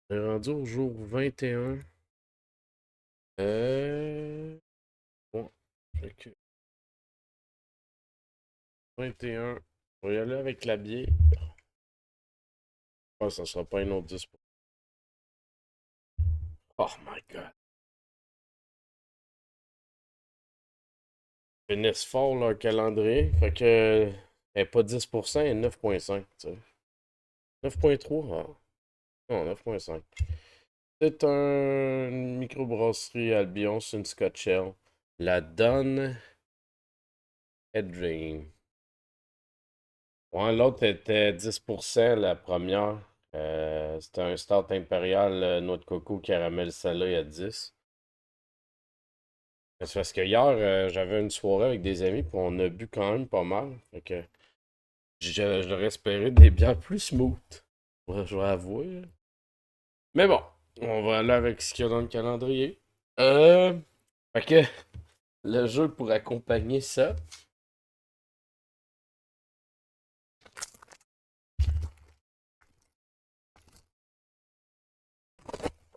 On est rendu au jour 21. Bon, fait que 21. On va y aller avec la bière. Ah, ça sera pas un autre 10. Oh my god. Ils finissent fort leur calendrier. Fait que. Elle est pas 10%, elle est 9,5. Tu sais. 9,3. Ah. Non, 9,5. C'est une microbrasserie Albion, c'est une Scotch Ale. La Dunn Hedring. Ouais, l'autre était 10%, la première. C'était un start impérial noix de coco caramel salé à 10. C'est parce que hier, j'avais une soirée avec des amis, puis on a bu quand même pas mal. Fait que j'aurais espéré des bières plus smooth. Ouais, je vais avouer. Mais bon, on va aller avec ce qu'il y a dans le calendrier. Euh, Fait que le jeu pour accompagner ça.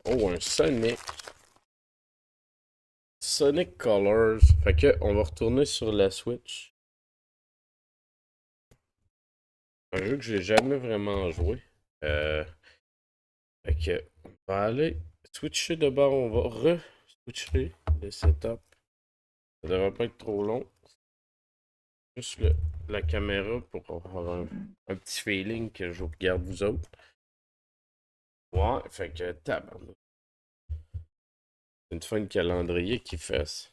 Oh, un Sonic. Sonic Colors. Fait que on va retourner sur la Switch. Un jeu que j'ai jamais vraiment joué. Euh, Fait que on va aller switcher de bord. On va re-switcher le setup. Ça devrait pas être trop long. Juste la caméra pour avoir un petit feeling que je vous regarde vous autres. Ouais, fait que tabarnak. C'est une fin de calendrier qui fesse.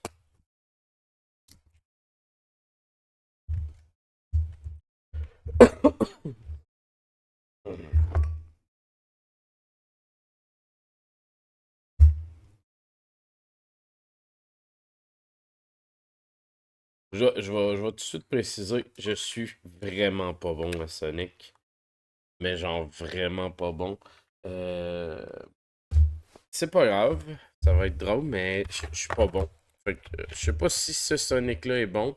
Je vais tout de suite préciser, je suis vraiment pas bon à Sonic. Mais genre vraiment pas bon. Euh, c'est pas grave, ça va être drôle, mais je suis pas bon. Fait que, je sais pas si ce Sonic-là est bon,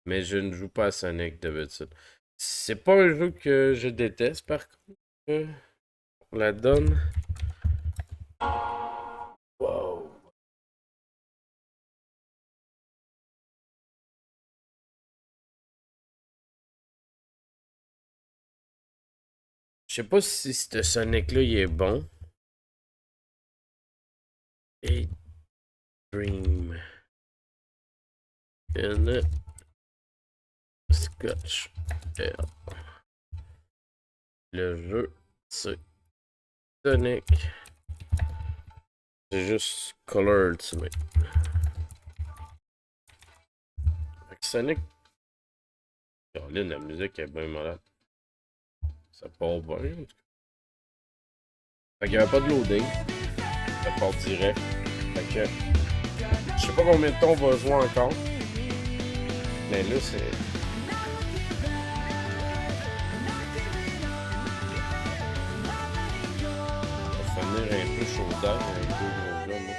mais je ne joue pas à Sonic d'habitude. C'est pas un jeu que je déteste par contre. On la donne. Wow. Je sais pas si ce Sonic-là il est bon. Et Dream in Scotch. Ale. Le jeu, c'est Sonic. C'est juste Color Ultimate. Fait que Sonic. Caroline, la musique est bien malade. Ça part bien, en tout cas. Fait qu'il n'y avait pas de loading. Ça part direct. Fait que. Je sais pas combien de temps on va jouer encore. Mais là, c'est. Ça va finir un peu chaud d'air avec deux gros gars, moi.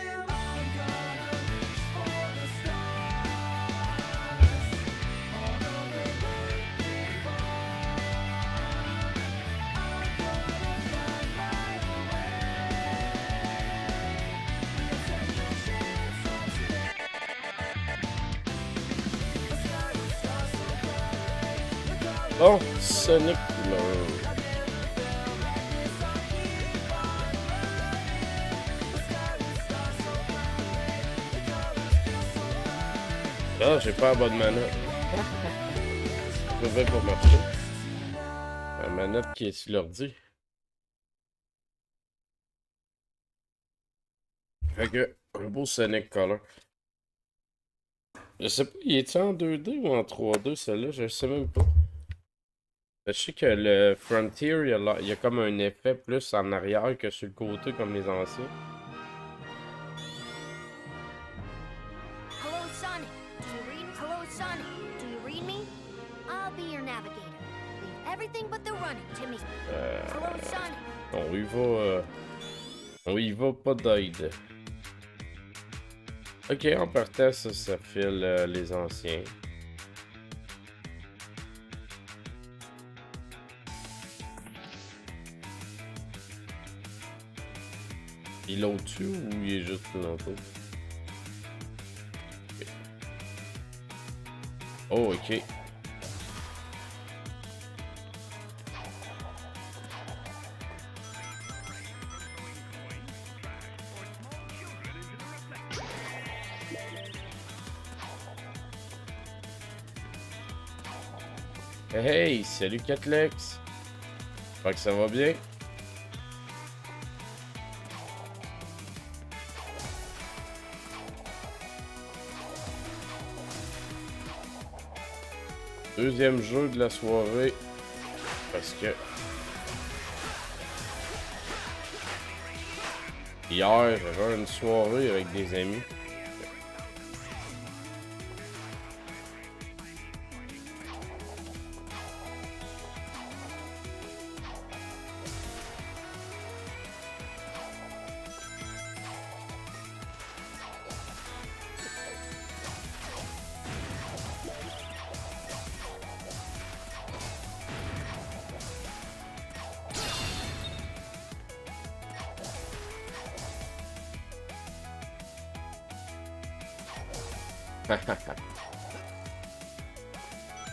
Bon, Sonic Couleur. Ah, j'ai pas la bonne manette. Je vais pas marcher. La manette qui est sur l'ordi. Fait que, un beau Sonic Color. Je sais pas, il est-tu en 2D ou en 3D, celui-là? Je sais même pas. Je sais que le Frontier, il y a comme un effet plus en arrière que sur le côté comme les anciens. Hello, Sonic. Do you read? Hello, Sonic. Do you read me? I'll be your navigator. Leave everything but the running to me. Hello, Sonic. On y va pas d'aide. Ok, en partant, ça file les anciens. Il est au-dessus ou il est juste planté? Okay. Oh, ok. Hey, salut Catlex! J'espère que ça va bien? Deuxième jeu de la soirée. Parce que... hier, j'avais une soirée avec des amis.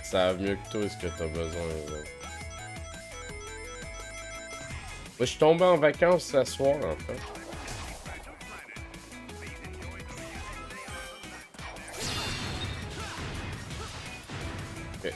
Ça va mieux que toi, ce que t'as besoin. Là. Moi, je suis tombé en vacances ce soir, en fait. Okay.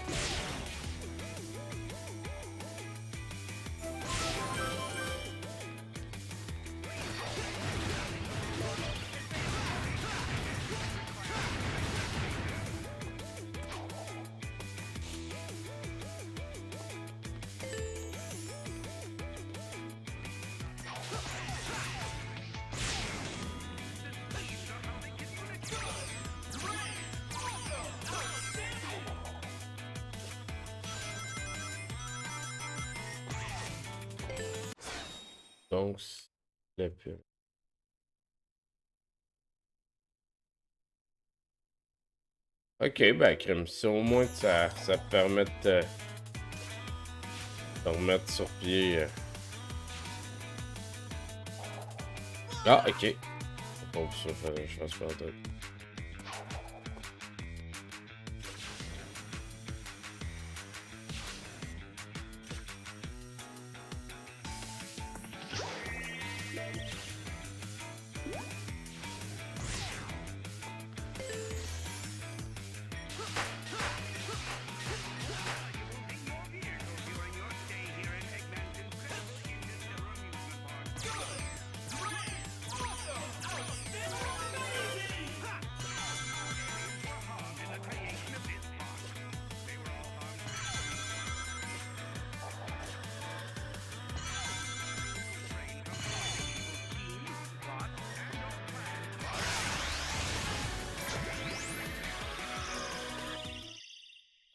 Donc, le pub. Ok, ben, crème, si au moins ça te permet de te remettre sur pied. Ah, ok. C'est pas pour ça, fallait que je fasse pas tête.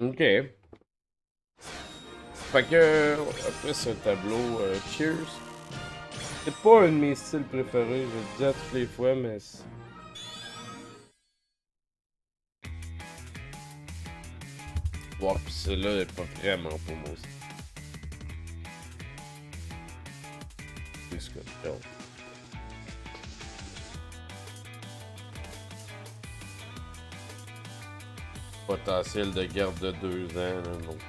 Ok. Fait que, après ce tableau, Cheers. C'est pas un de mes styles préférés, je le dis à toutes les fois, mais... Ouais, pis celui-là est pas vraiment pour moi aussi. C'est ce que je fais. Potentiel de garde de 2 ans, là, donc.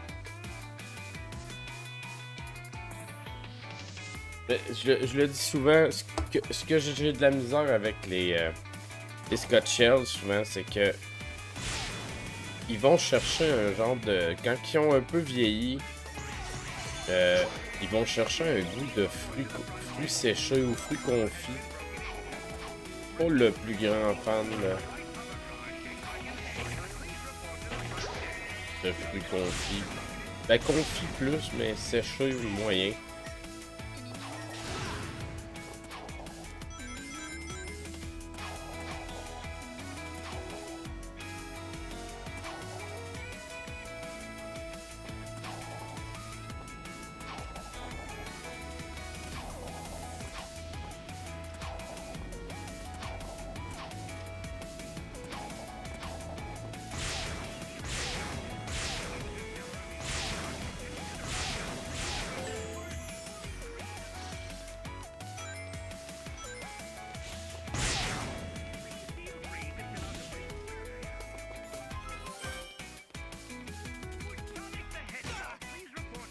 Je le dis souvent, ce que j'ai de la misère avec les Scotch Shells, souvent, c'est que ils vont chercher un genre de... Quand ils ont un peu vieilli, ils vont chercher un goût de fruits séchés ou fruits confits. Pas le plus grand fan de fruits confits. Ben, confits plus, mais séchés moyen.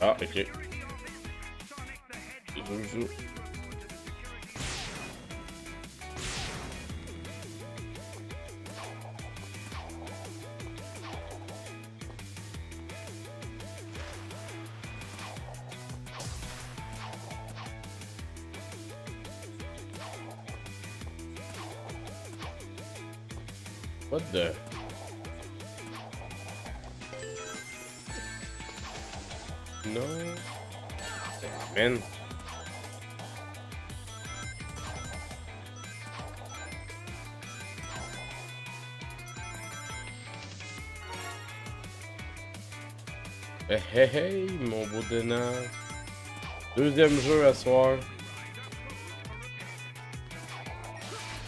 Ah, ok. Zouzou. What the... Non. Man. Hey, hey, hey, mon beau Denard. Deuxième jeu à soir.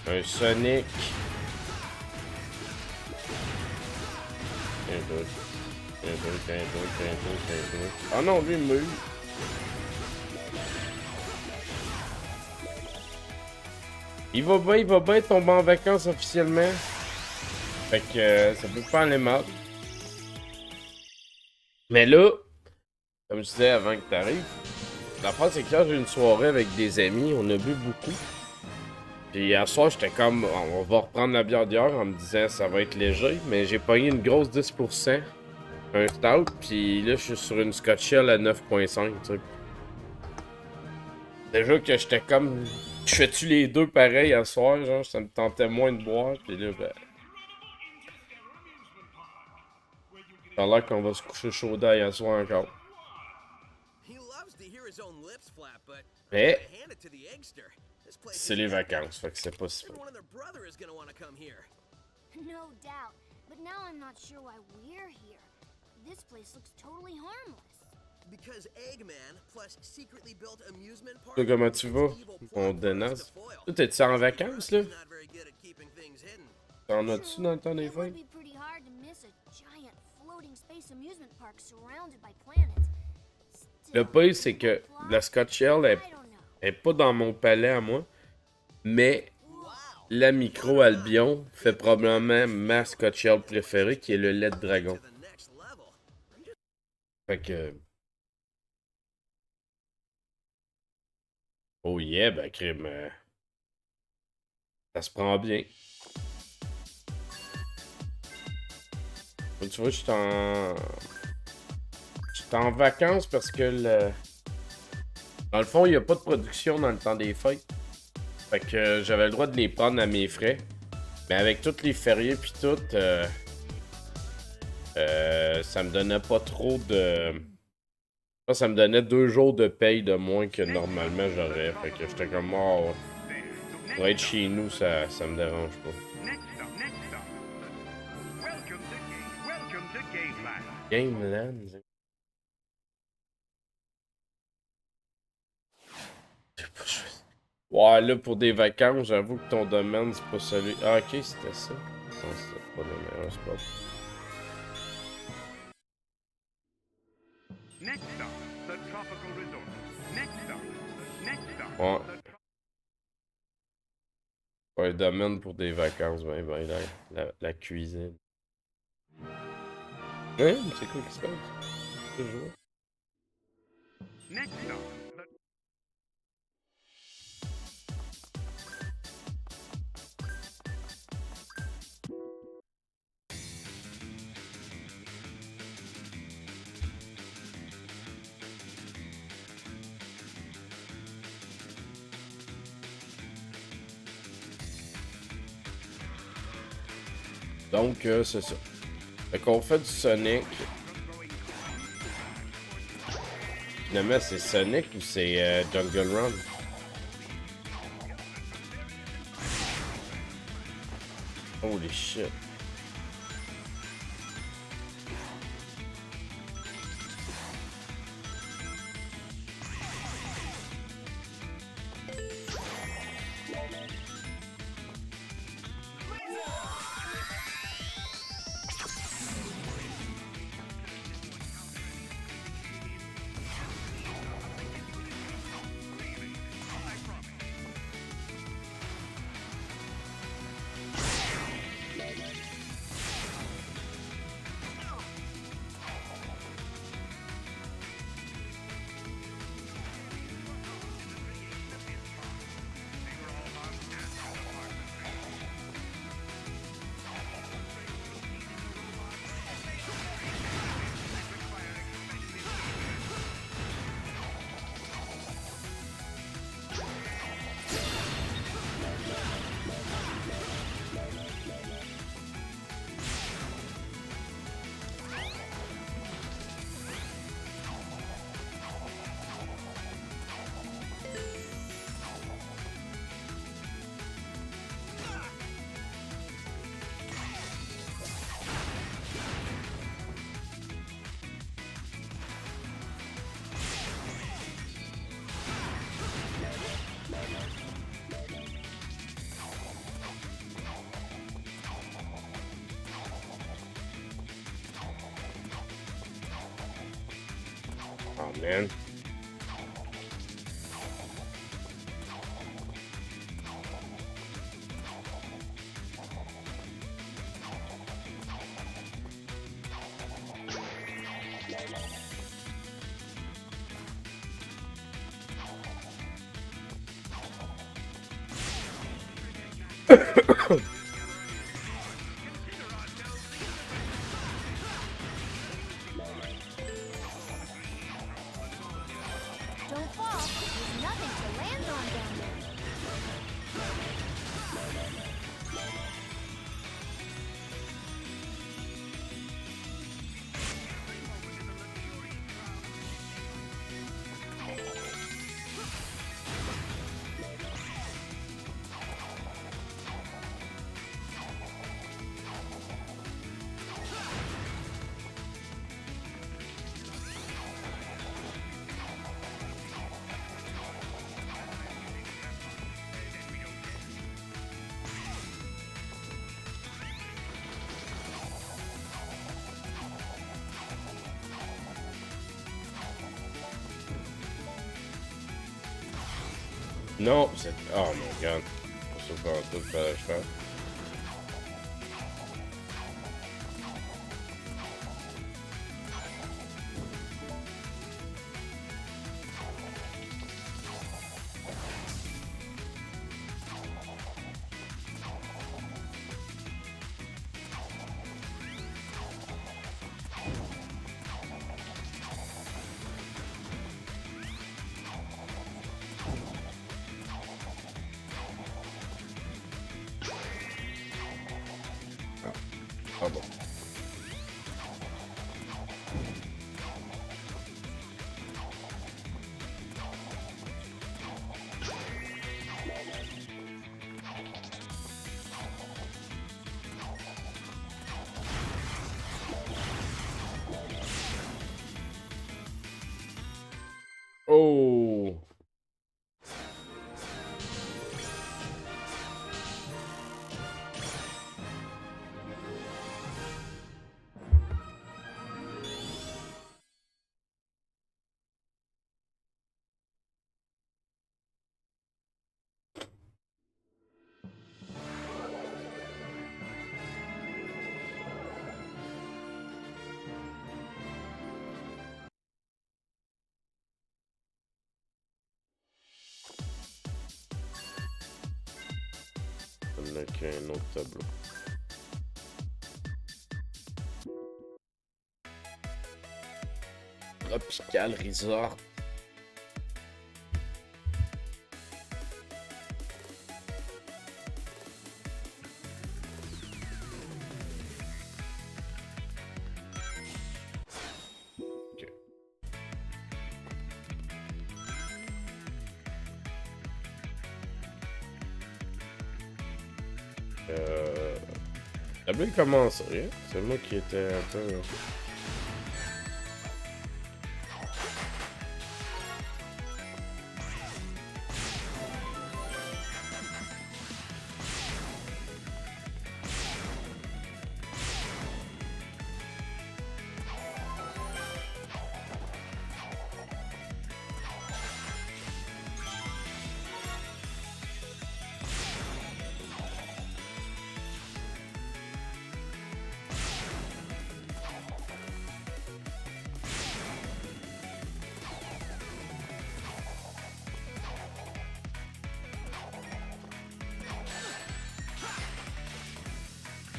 Un Sonic. Ah non, lui, il m'a eu. Il va bien tomber en vacances officiellement. Fait que ça peut pas aller mal. Mais là, comme je disais avant que t'arrives, la phrase c'est que là j'ai une soirée avec des amis, on a bu beaucoup. Puis hier soir, j'étais comme, on va reprendre la bière d'hier en me disant ça va être léger, mais j'ai pogné une grosse 10%, un stout, puis là je suis sur une Scotch Ale à 9.5, tu sais. Déjà que j'étais comme, je fais-tu les deux pareils à soir, genre, ça me tentait moins de boire, puis là, ben. Ça a l'air qu'on va se coucher chaud d'ail à soir encore. Mais, c'est les vacances, fait que c'est pas si. No doubt. But now I'm not sure why we're here. This place looks totally harmless. Because Eggman plus secretly built amusement park. Toi, comment tu vas, mon Denas? Toi, t'es-tu en vacances, là? T'en as-tu dans le temps des It would fêtes? be pretty hard to miss a giant floating space amusement park surrounded by planets. Le pire, c'est que la Scotch Ale est pas dans mon palais à moi, mais la micro Albion fait probablement ma Scotch Ale préférée, qui est le lait de dragon. Fait que... Oh yeah, ben crime, ça se prend bien. Tu vois, je suis en vacances parce que dans le fond, il n'y a pas de production dans le temps des fêtes. Fait que j'avais le droit de les prendre à mes frais. Mais avec tous les fériés pis tout, ça me donnait pas trop de... Ça me donnait 2 jours de paye de moins que normalement j'aurais. Fait que j'étais comme, oh, pour être chez nous, ça me dérange pas. Gameland. Ouais, là, pour des vacances, j'avoue que ton domaine, c'est pas celui... Ah, ok, c'était ça. Non, c'était pas le meilleur spot. Ouais. Ouais, domaine pour des vacances, ben, la cuisine. Hein? C'est quoi qui se passe? Toujours. Donc, c'est ça. Fait qu'on fait du Sonic. Finalement, c'est Sonic ou c'est Jungle Run? Holy shit. man. Don't fall. There's nothing to land on down there. Non, c'est... Oh my god. Je sais pas tout faire le faire. Ah bon. Oh! On a qu'un autre tableau. Tropical Resort. Ok. La bulle commence rien. C'est moi qui étais un peu...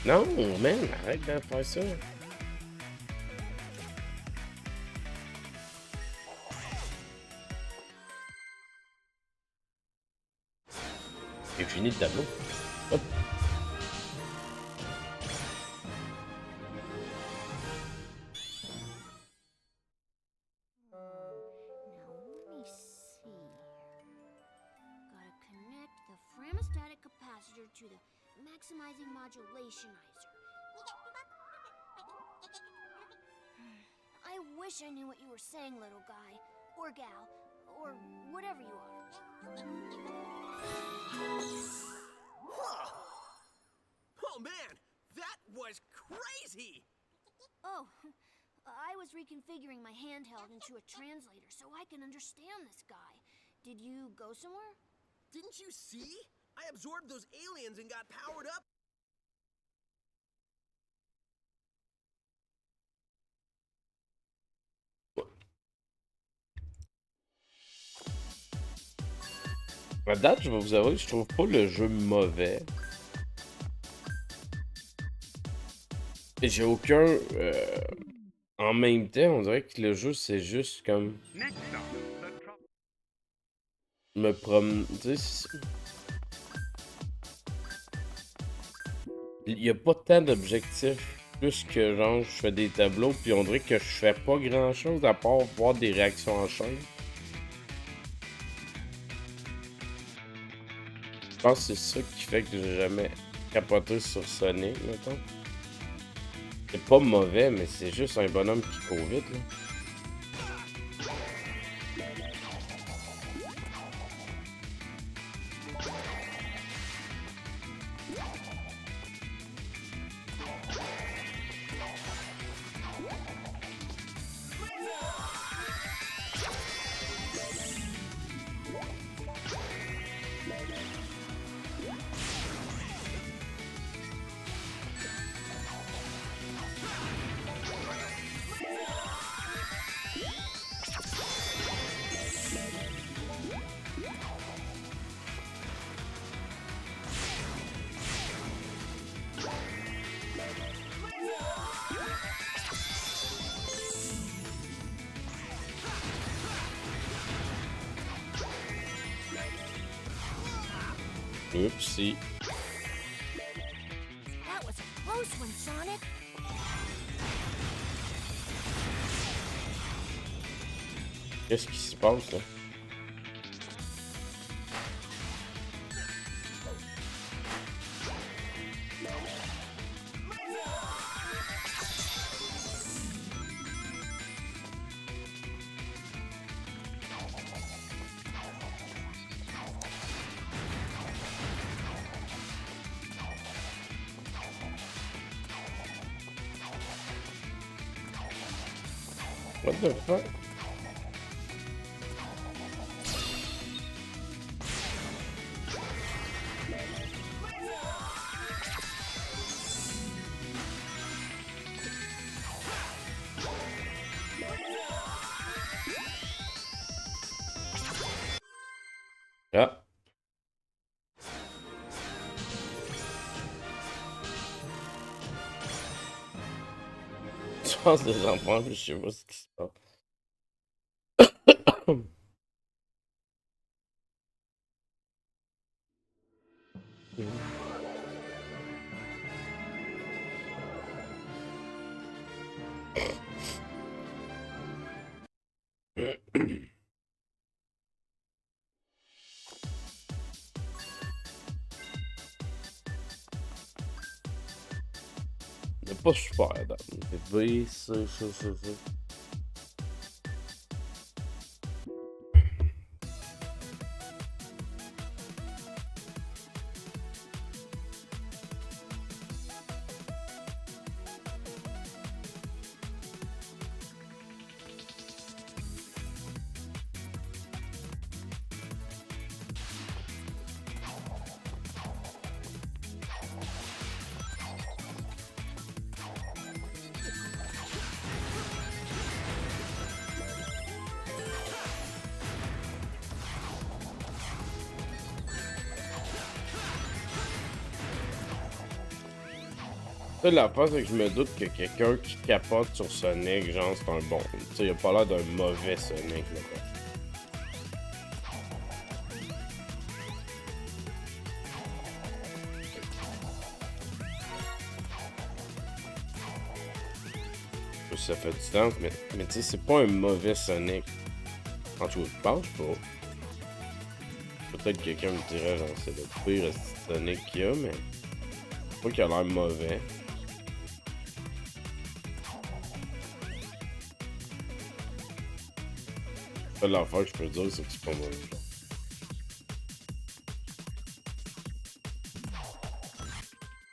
Non, man, arrête de faire ça. J'ai fini le tableau. Hop. Now, let me see. Gotta connect the Framastatic capacitor to the maximizing modulationizer. I wish I knew what you were saying, little guy. Or gal. Or whatever you are. Oh man, that was crazy! Oh, I was reconfiguring my handheld into a translator so I can understand this guy. Did you go somewhere? Didn't you see? I absorbed those aliens and got powered up. À date, je vais vous avouer, je trouve pas le jeu mauvais. Et j'ai aucun... En même temps, on dirait que le jeu, c'est juste comme... Me promener... Tu sais, il y a pas tant d'objectifs. Plus que genre, je fais des tableaux, puis on dirait que je fais pas grand-chose à part voir des réactions en chaîne. Je pense que c'est ça qui fait que j'ai jamais capoté sur Sonic, mettons. C'est pas mauvais, mais c'est juste un bonhomme qui court vite, là. Oupsie. That was a close one, Sonic. Qu'est-ce qui se passe, là? What the fuck? Ah. Je pense des enfants, je sais pas ce qui se passe. C'est pas super, là. C'est B, C. Ça, l'affaire, c'est que je me doute que quelqu'un qui capote sur Sonic, genre, c'est un bon. Tu sais, il a pas l'air d'un mauvais Sonic, là. Ça fait du temps, mais tu sais, c'est pas un mauvais Sonic. En tout cas, je pense pas. Peut-être que quelqu'un me dirait, genre, c'est le pire Sonic qu'il y a, mais je pas qu'il a l'air mauvais. Ça, l'affaire que je peux dire, c'est que c'est pas mauvais.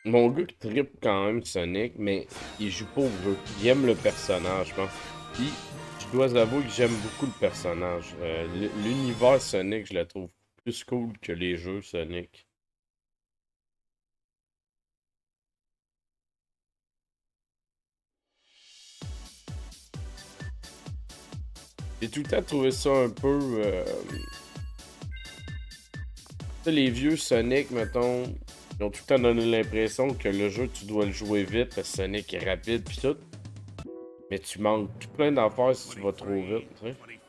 Mon gars qui trippe quand même Sonic, mais il joue pas au jeu. Il aime le personnage, je pense. Puis, je dois avouer que j'aime beaucoup le personnage. L'univers Sonic, je le trouve plus cool que les jeux Sonic. J'ai tout le temps trouvé ça un peu... Tu sais, les vieux Sonic, mettons, ils ont tout le temps donné l'impression que le jeu, tu dois le jouer vite parce que Sonic est rapide pis tout. Mais tu manques tout plein d'affaires si tu vas trop vite, tu sais. 24,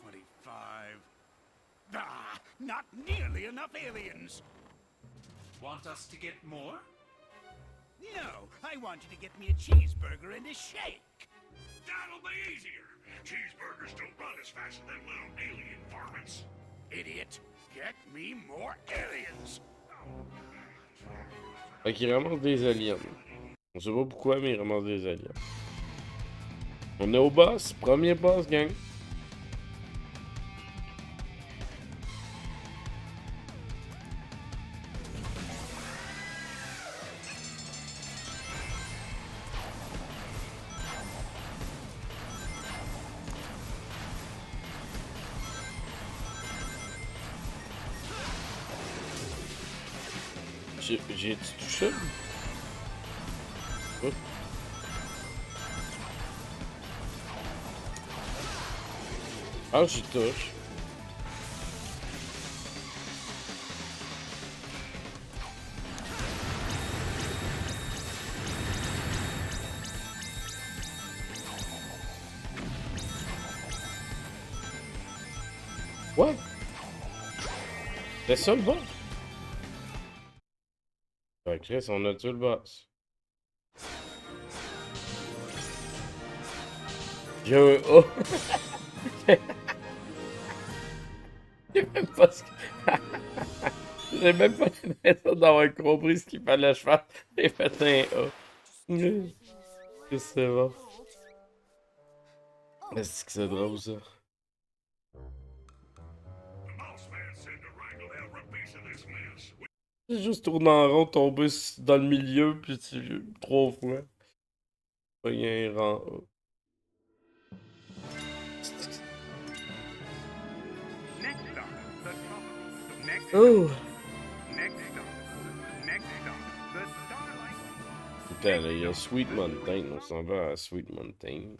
25. Ah, not nearly enough aliens. Want us to get more? No, I want you to get me a cheeseburger and a shake. That'll be easier. Cheeseburgers don't run as fast as them little alien varmints. Idiot, get me more aliens. Fait qu'il ramasse des aliens. On sait pas pourquoi, mais il ramasse des aliens. On est au boss, premier boss, gang. J'ai touché? Oh. Ah, j'y touche. What? C'est ça le boss? Ok, Chris, on a tué le boss. J'ai un A. J'ai même pas ce que... J'ai même pas l'impression d'avoir compris ce qu'il fallait que je fasse. J'ai fait un A. C'est bon. Est-ce que c'est drôle ça? The mouse man said to wrangle out a piece of this mess. J'ai juste tourné en rond, tombé dans le milieu, puis 3 fois. Pas un rang A. Next stop, the top. Next Oh! Next stop. Next stop, the Starlight. Putain, là, il y a Sweet Mountain. On s'en va à Sweet Mountain.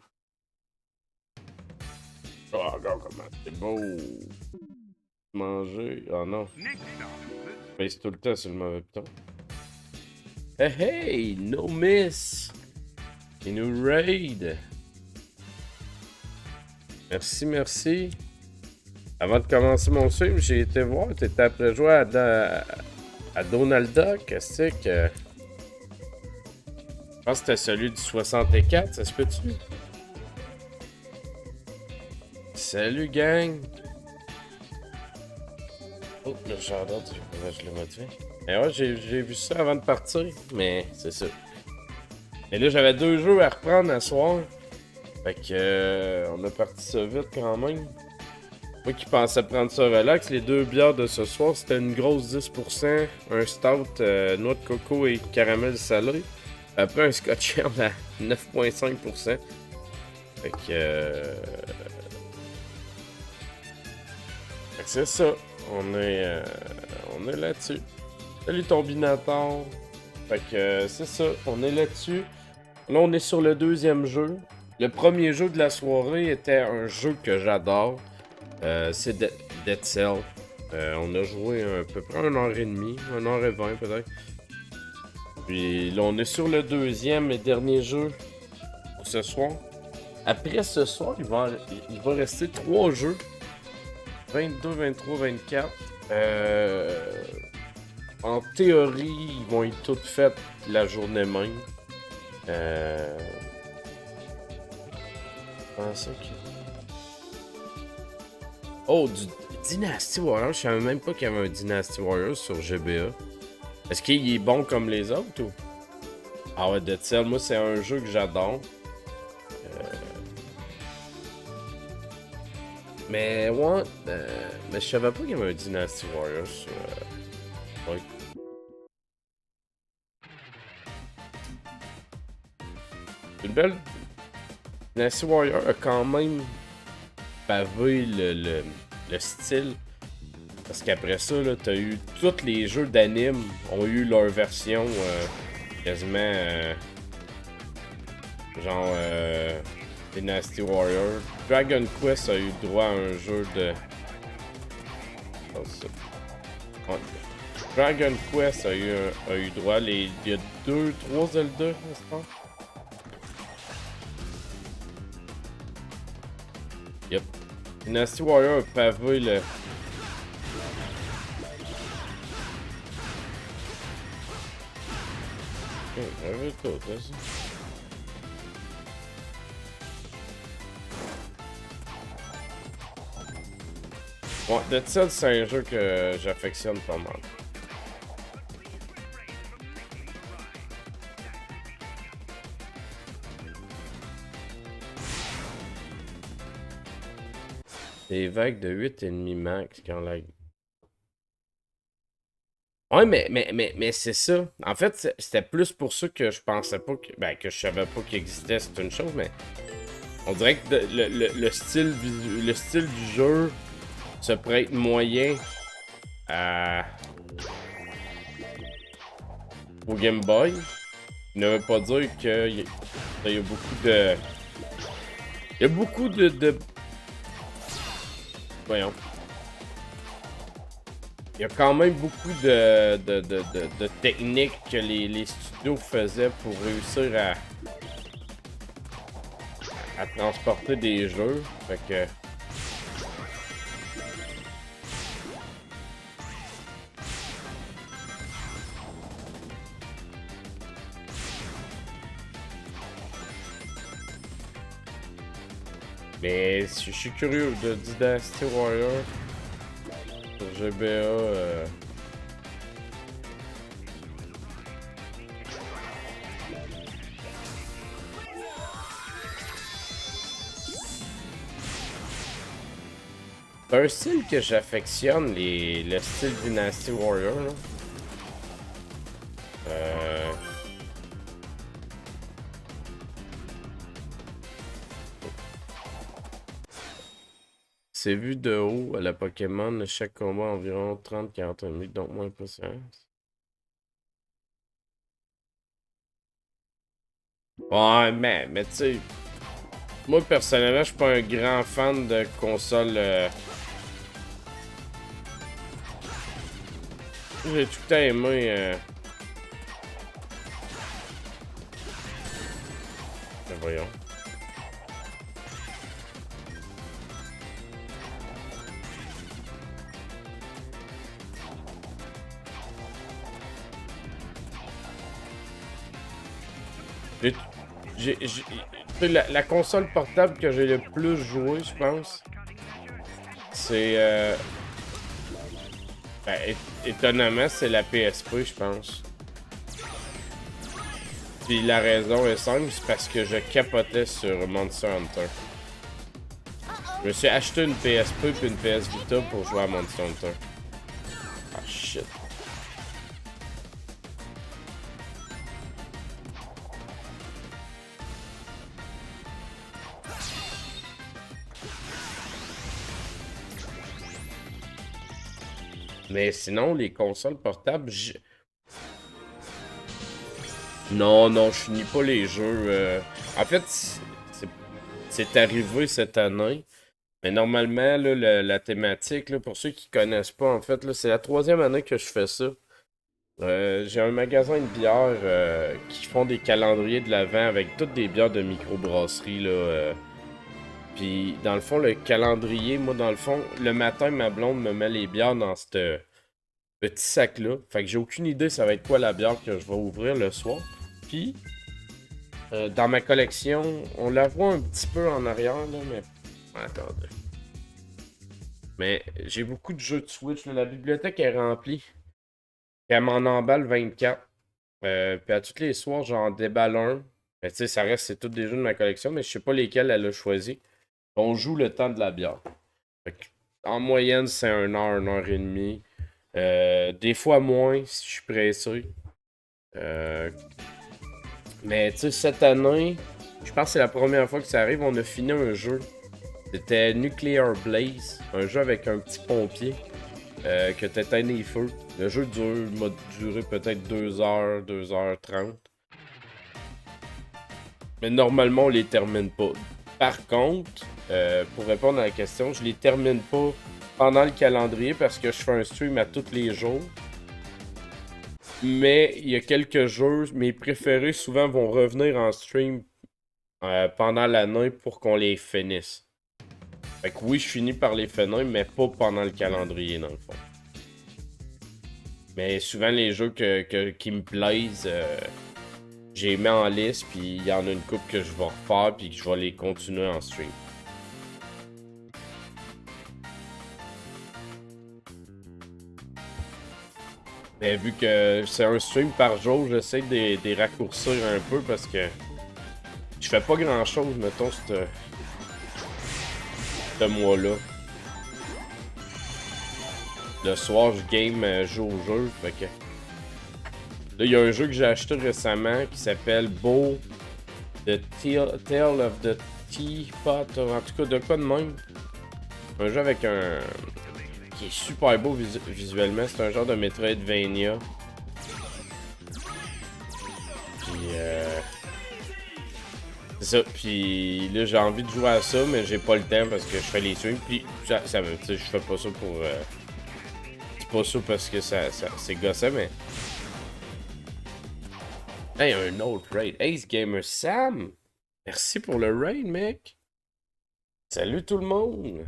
Oh, regarde comment c'est beau! Manger. Oh non. Next stop, Mais c'est tout le temps sur le mauvais piton. Hey hey! No miss! Il nous raid! Merci, merci. Avant de commencer mon stream, j'ai été voir, t'étais après jouer à Donald Duck. Qu'est-ce que... Je pense que c'était celui du 64, ça se peut-tu? Salut gang! Oh, le shout-out, je l'ai motivé. Et ouais, j'ai vu ça avant de partir, mais c'est ça. Et là, j'avais 2 jeux à reprendre à soir. Fait que, on a parti ça vite quand même. Moi qui pensais prendre ça relax, les 2 bières de ce soir, c'était une grosse 10%, un stout noix de coco et caramel salé. Après un scotch à 9,5%. Fait que... Fait que c'est ça. On est là-dessus. Salut Tombinator. Fait que c'est ça. On est là-dessus. Là, on est sur le 2e jeu. Le premier jeu de la soirée était un jeu que j'adore. C'est Dead Cell. On a joué à peu près 1h30, 1h20 peut-être. Puis là, on est sur le 2e et dernier jeu pour ce soir. Après ce soir, il va rester 3 jeux. 22, 23, 24. En théorie, ils vont être toutes faites la journée même. Je pensais que... Oh, du Dynasty Warriors. Je savais même pas qu'il y avait un Dynasty Warriors sur GBA. Est-ce qu'il est bon comme les autres ou... Ah ouais, Dead Cell, moi c'est un jeu que j'adore. Mais ouais, mais je savais pas qu'il y avait un Dynasty Warriors sur... Ouais. C'est une belle... Dynasty Warrior a quand même pavé le style. Parce qu'après ça, là, t'as eu tous les jeux d'anime ont eu leur version quasiment genre Dynasty Warrior. Dragon Quest a eu droit à un jeu de. Oh, ça. Ouais. Dragon Quest a eu droit il y a 3 Zelda, n'est-ce pas? Yep. Dynasty Warrior a pavé le. J'avais tout, là, ça. Ouais, Dead Cells, c'est un jeu que j'affectionne pas mal. Des vagues de 8,5 max quand la. Ouais, mais c'est ça. En fait, c'était plus pour ça que je pensais pas que. Ben, que je savais pas qu'il existait, c'est une chose, mais. On dirait que le style du jeu se prête moyen au Game Boy. Ne veut pas dire qu'il y a beaucoup de. Il y a beaucoup de. Voyons. Il y a quand même beaucoup de techniques que les studios faisaient pour réussir à transporter des jeux. Fait que. Mais je suis curieux de Dynasty Warrior sur GBA. C'est un style que j'affectionne, le style Dynasty Warrior. Là. C'est vu de haut à la Pokémon, chaque combat environ 30-40 minutes, donc moins impressionnant. Ouais, mais tu sais, moi personnellement, je suis pas un grand fan de console. J'ai tout le temps aimé. Voyons. La console portable que j'ai le plus joué, je pense, c'est ben, étonnamment, c'est la PSP, je pense. Puis la raison est simple, c'est parce que je capotais sur Monster Hunter. Je me suis acheté une PSP puis une PS Vita pour jouer à Monster Hunter. Ah shit. Mais sinon, les consoles portables, non, je finis pas les jeux. En fait, c'est arrivé cette année. Mais normalement, là, la thématique, là, pour ceux qui connaissent pas, en fait, c'est la 3e année que je fais ça. J'ai un magasin de bières qui font des calendriers de l'Avent avec toutes des bières de microbrasserie, là. Puis, dans le fond, le calendrier, moi, dans le fond, le matin, ma blonde me met les bières dans ce petit sac-là. Fait que j'ai aucune idée ça va être quoi la bière que je vais ouvrir le soir. Puis, dans ma collection, on la voit un petit peu en arrière, là, mais... Attendez. Mais j'ai beaucoup de jeux de Switch, là. La bibliothèque est remplie. Elle m'en emballe 24. Puis à tous les soirs, j'en déballe un. Mais tu sais, ça reste, c'est tous des jeux de ma collection, mais je sais pas lesquels elle a choisi. On joue le temps de la bière. En moyenne, c'est 1 heure et demie. Des fois moins, si je suis pressé. Mais tu sais, cette année, Je pense que c'est la première fois que ça arrive. On a fini un jeu. C'était Nuclear Blaze, un jeu avec un petit pompier que t'éteins les feux. Le jeu m'a duré peut-être 2 heures, 2h30. Mais normalement, on les termine pas. Par contre, pour répondre à la question, je les termine pas pendant le calendrier parce que je fais un stream à tous les jours. Mais il y a quelques jeux, mes préférés souvent vont revenir en stream pendant l'année pour qu'on les finisse. Fait que oui, je finis par les finir, mais pas pendant le calendrier dans le fond. Mais souvent les jeux qui me plaisent, je les mets en liste, puis il y en a une couple que je vais refaire, puis que je vais les continuer en stream. Mais vu que c'est un stream par jour, j'essaie de les raccourcir un peu parce que je fais pas grand chose, mettons, ce mois-là. Le soir, je game, je joue au jeu, fait que... Là, il y a un jeu que j'ai acheté récemment qui s'appelle Beau The Tale of the Teapot, en tout cas de quoi de même. Un jeu avec un... qui est super beau visuellement, c'est un genre de Metroidvania. Puis c'est ça, puis là j'ai envie de jouer à ça, mais j'ai pas le temps parce que je fais les streams, puis ça tu sais, je fais pas ça pour... c'est pas ça parce que c'est gossant, mais... Hey, un autre raid. Ace Gamer Sam! Merci pour le raid, mec! Salut tout le monde!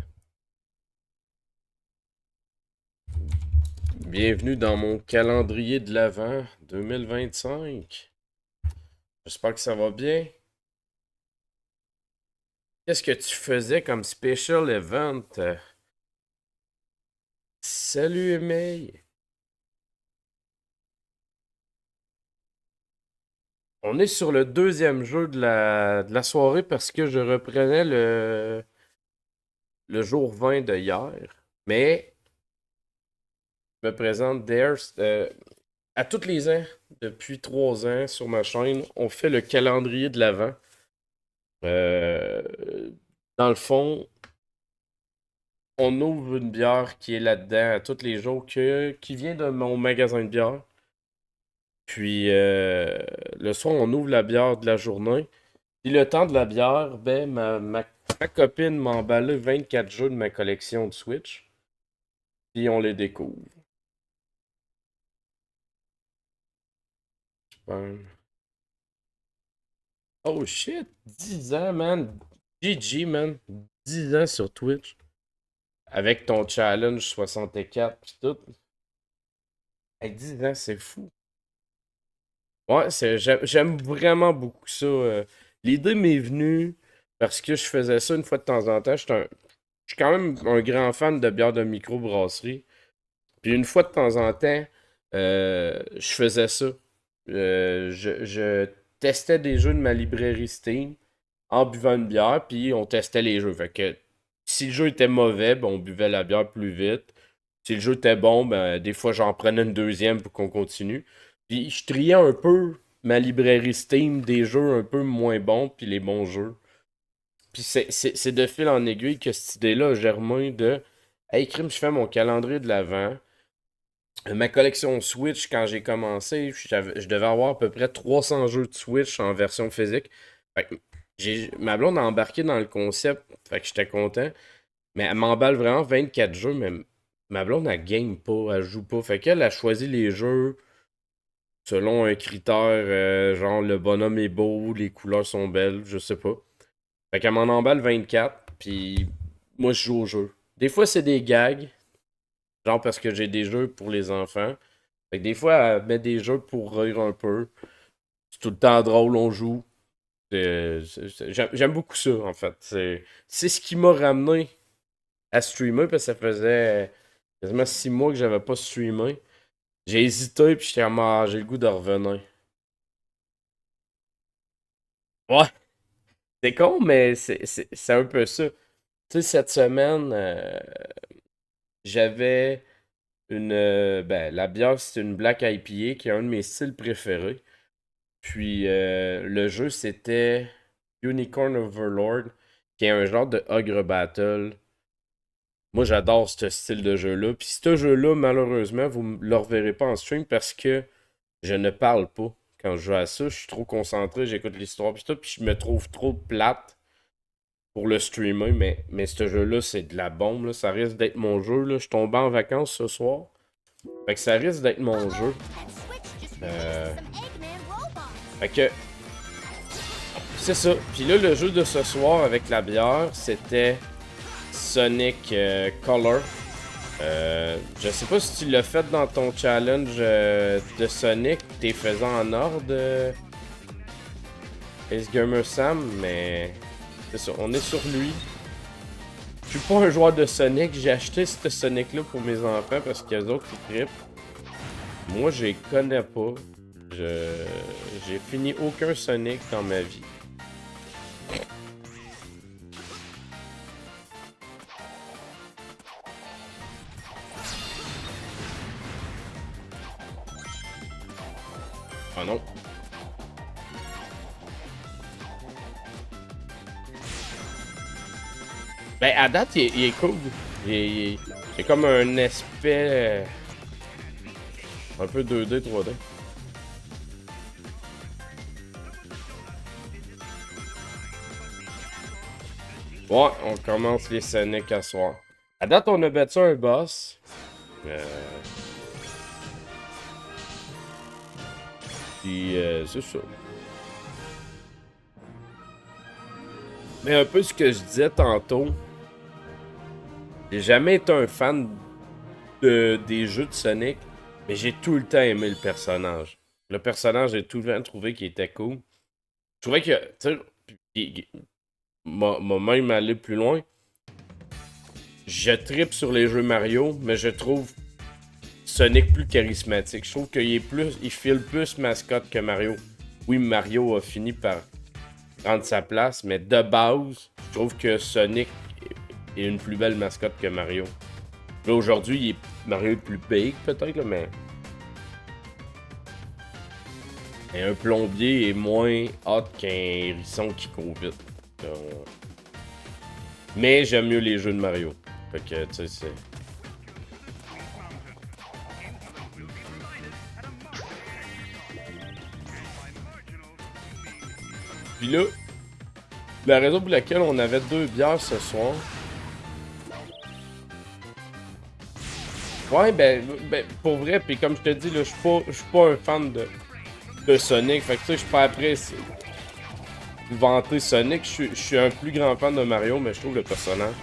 Bienvenue dans mon calendrier de l'Avent 2025. J'espère que ça va bien. Qu'est-ce que tu faisais comme special event? Salut, Emile! On est sur le deuxième jeu de la soirée parce que je reprenais le jour 20 de hier. Mais je me présente Dares. À tous les ans, depuis 3 ans sur ma chaîne, on fait le calendrier de l'Avent. Dans le fond, on ouvre une bière qui est là-dedans à tous les jours qui vient de mon magasin de bière. Puis le soir, on ouvre la bière de la journée. Puis le temps de la bière, ben ma copine m'a emballé 24 jeux de ma collection de Switch. Puis on les découvre. Oh shit, 10 ans, man. GG, man. 10 ans sur Twitch. Avec ton challenge 64 pis tout. Hey, 10 ans, c'est fou. Ouais, j'aime vraiment beaucoup ça. L'idée m'est venue parce que je faisais ça une fois de temps en temps. Je suis quand même un grand fan de bière de microbrasserie. Puis une fois de temps en temps, je faisais ça. Je testais des jeux de ma librairie Steam en buvant une bière, puis on testait les jeux. Fait que si le jeu était mauvais, ben, on buvait la bière plus vite. Si le jeu était bon, ben, des fois j'en prenais une deuxième pour qu'on continue. Puis je triais un peu ma librairie Steam des jeux un peu moins bons, puis les bons jeux. Puis c'est de fil en aiguille que cette idée-là a germé de Hey crime, je fais mon calendrier de l'Avent. Ma collection Switch, quand j'ai commencé, je devais avoir à peu près 300 jeux de Switch en version physique. Fait que ma blonde a embarqué dans le concept, fait que j'étais content. Mais elle m'emballe vraiment 24 jeux, mais ma blonde, elle game pas, elle joue pas. Fait qu'elle a choisi les jeux selon un critère, genre le bonhomme est beau, les couleurs sont belles, je sais pas. Fait qu'elle m'en emballe 24, puis moi je joue au jeu. Des fois c'est des gags, genre parce que j'ai des jeux pour les enfants. Fait que des fois elle met des jeux pour rire un peu. C'est tout le temps drôle, on joue. J'aime beaucoup ça en fait. C'est ce qui m'a ramené à streamer parce que ça faisait quasiment 6 mois que j'avais pas streamé. J'ai hésité puis j'étais comme j'ai le goût de revenir. Ouais, c'est con, mais c'est un peu ça. Tu sais, cette semaine, j'avais ben, la bière, c'est une Black IPA qui est un de mes styles préférés. Puis le jeu, c'était Unicorn Overlord, qui est un genre de Ogre Battle. Moi, j'adore ce style de jeu-là. Puis ce jeu-là, malheureusement, vous ne le reverrez pas en stream parce que je ne parle pas. Quand je joue à ça, je suis trop concentré, j'écoute l'histoire, puis tout, puis je me trouve trop plate pour le streamer. Mais ce jeu-là, c'est de la bombe, là. Ça risque d'être mon jeu, là. Je suis tombé en vacances ce soir. Fait que ça risque d'être mon jeu. Fait que... C'est ça. Puis là, le jeu de ce soir avec la bière, c'était Sonic Color. Je sais pas si tu l'as fait dans ton challenge de Sonic, t'es faisant en ordre, Ace Gamer Sam, mais c'est ça, on est sur lui. Je suis pas un joueur de Sonic, j'ai acheté ce Sonic-là pour mes enfants parce qu'il y a d'autres qui trippent. Moi, je les connais pas. J'ai fini aucun Sonic dans ma vie. Ah non. Ben, à date, il est cool. Il est comme un aspect un peu 2D, 3D. Ouais, on commence les Sonic à soir. À date, on a battu un boss. Puis, c'est ça. Mais un peu ce que je disais tantôt, j'ai jamais été un fan des jeux de Sonic, mais j'ai tout le temps aimé le personnage. Le personnage, j'ai tout le temps trouvé qu'il était cool. Je trouvais que, tu sais, m'a même allé plus loin. Je trippe sur les jeux Mario, mais je trouve Sonic plus charismatique. Je trouve il file plus mascotte que Mario. Oui, Mario a fini par prendre sa place, mais de base, je trouve que Sonic est une plus belle mascotte que Mario. Là, aujourd'hui, Mario est plus big, peut-être, mais un plombier est moins hot qu'un hérisson qui court vite. Mais j'aime mieux les jeux de Mario. Fait que, tu sais, c'est... Puis là, la raison pour laquelle on avait 2 bières ce soir... Ouais, ben pour vrai, puis comme je te dis, là, je suis pas un fan de Sonic. Fait que tu sais, je suis pas après vanter Sonic. Je suis un plus grand fan de Mario, mais je trouve le personnage...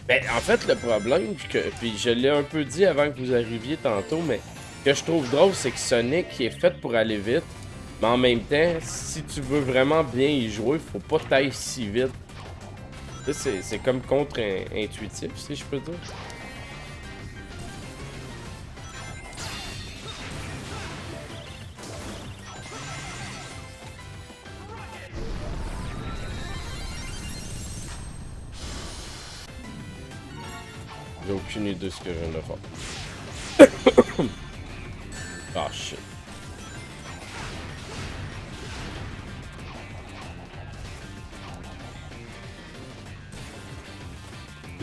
Ben, en fait, le problème, puis je l'ai un peu dit avant que vous arriviez tantôt, mais ce que je trouve drôle, c'est que Sonic est fait pour aller vite, mais en même temps, si tu veux vraiment bien y jouer, faut pas t'ailler si vite. Tu sais, c'est comme contre-intuitif, si je peux dire. J'ai aucune idée de ce que je viens de faire. Ah, shit.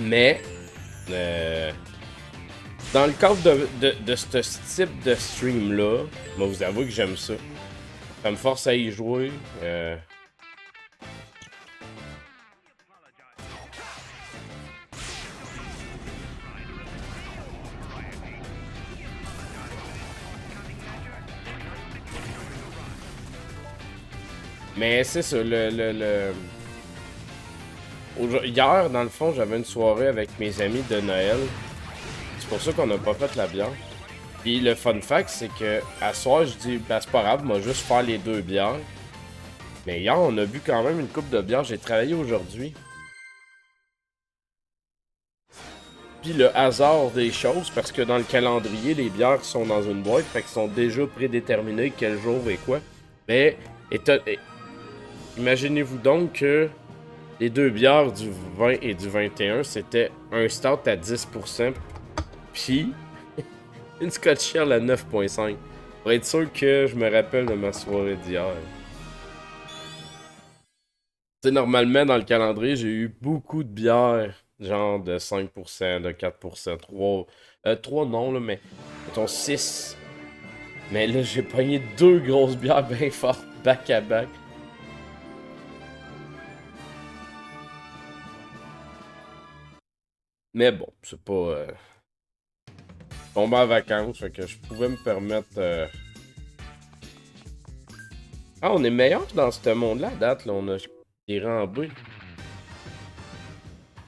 Mais, dans le cadre de ce type de stream-là, moi, vous avouez que j'aime ça. Ça me force à y jouer. Mais c'est ça, hier, dans le fond, j'avais une soirée avec mes amis de Noël. C'est pour ça qu'on n'a pas fait la bière. Puis le fun fact, c'est que à soir, je dis, ben c'est pas grave, moi juste faire les 2 bières. Mais hier, on a bu quand même une coupe de bière. J'ai travaillé aujourd'hui. Puis le hasard des choses, parce que dans le calendrier, les bières sont dans une boîte, fait qu'ils sont déjà prédéterminés quel jour et quoi. Mais, imaginez-vous donc que les 2 bières du 20 et du 21, c'était un stout à 10%, puis une Scotch Ale à 9.5. Pour être sûr que je me rappelle de ma soirée d'hier. Tu sais, normalement, dans le calendrier, j'ai eu beaucoup de bières, genre de 5%, de 4%, 3 non, là, mais mettons 6. Mais là, j'ai pogné 2 grosses bières bien fortes, back à back. Mais bon, c'est pas... tombé en vacances, fait que je pouvais me permettre... Ah, on est meilleur dans ce monde-là, à date, là, on a des rangs B.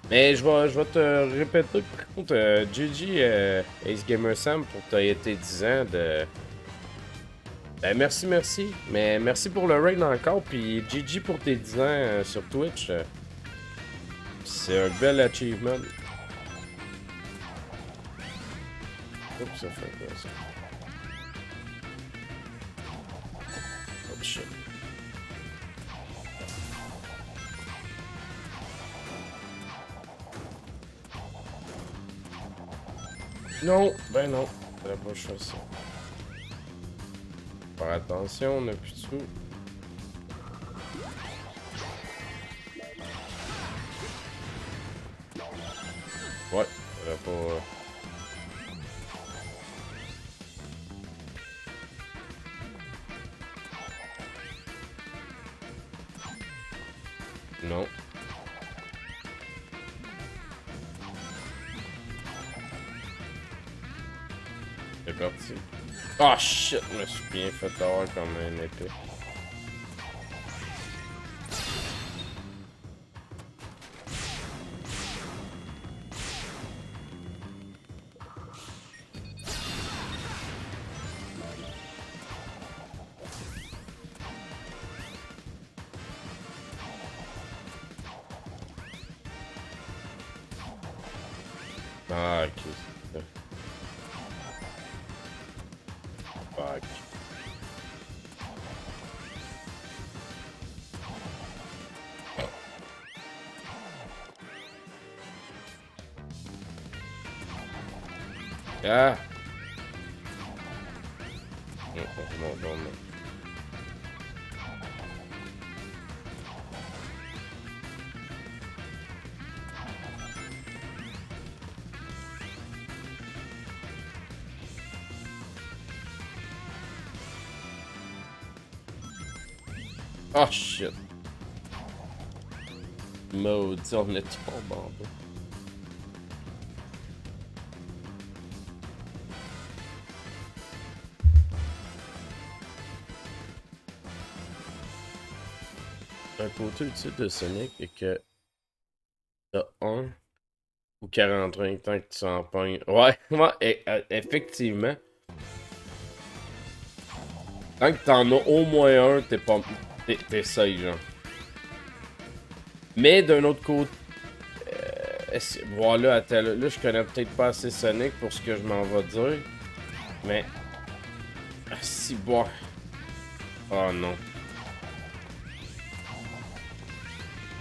Mais je vais te répéter, par contre, GG Ace Gamer Sam pour t'as été 10 ans de... Ben merci. Mais merci pour le raid encore, puis GG pour tes 10 ans sur Twitch. C'est un bel achievement. Oups, ça fait quoi ça? Oh shit. Non, ben non. Fallait pas que je fasse ça. Faire attention, on a plus de sous. Ouais, fallait pas... Non. C'est parti. Ah shit, je me suis bien fait avoir comme un épée. Ah ok, c'est ça. Fuck. Ah! Non. Oh shit. Maudit, on est tombé en bas. Un côté utile de Sonic est que t'as 1 ou 41 tant que tu s'en pognes. Ouais, effectivement. Tant que t'en as au moins un, t'es pas. T'es safe, genre. Mais d'un autre côté. Voilà, attends, là, je connais peut-être pas assez Sonic pour ce que je m'en vais dire. Mais. Ah, si, bois. Oh non.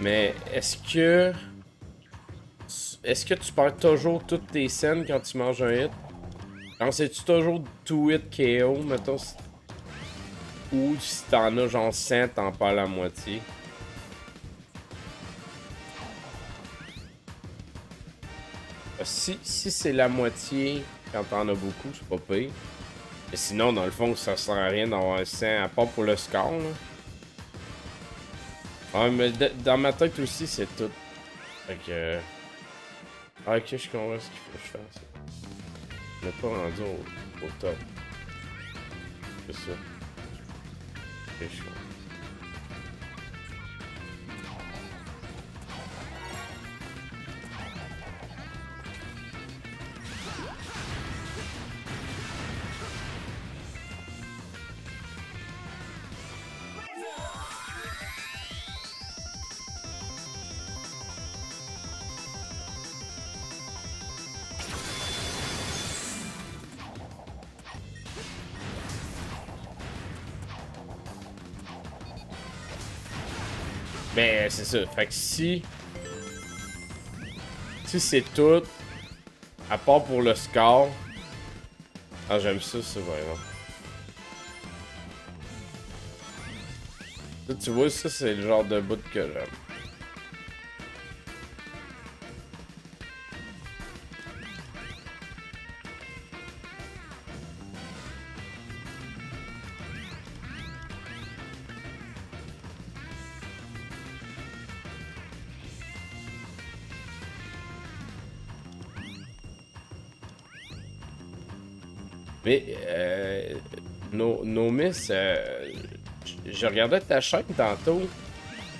Mais est-ce que. Est-ce que tu perds toujours toutes tes scènes quand tu manges un hit? Pensais-tu toujours 2-hit KO, mettons? Ou si t'en as genre 100, t'en perds la moitié? Si c'est la moitié quand t'en as beaucoup, c'est pas pire. Mais sinon, dans le fond, ça sert à rien d'avoir 100, à part pour le score, là. Ah, mais dans ma tête aussi, c'est tout. Fait que... Ah, ok, je comprends ce qu'il faut que je fasse. On n'est pas rendu au top. C'est ça. Ok, je comprends. Mais c'est ça. Fait que si c'est tout, à part pour le score. Ah, j'aime ça, c'est vraiment. Là, tu vois, ça, c'est le genre de bout que j'aime. Mais, Nomis, je regardais ta chaîne tantôt.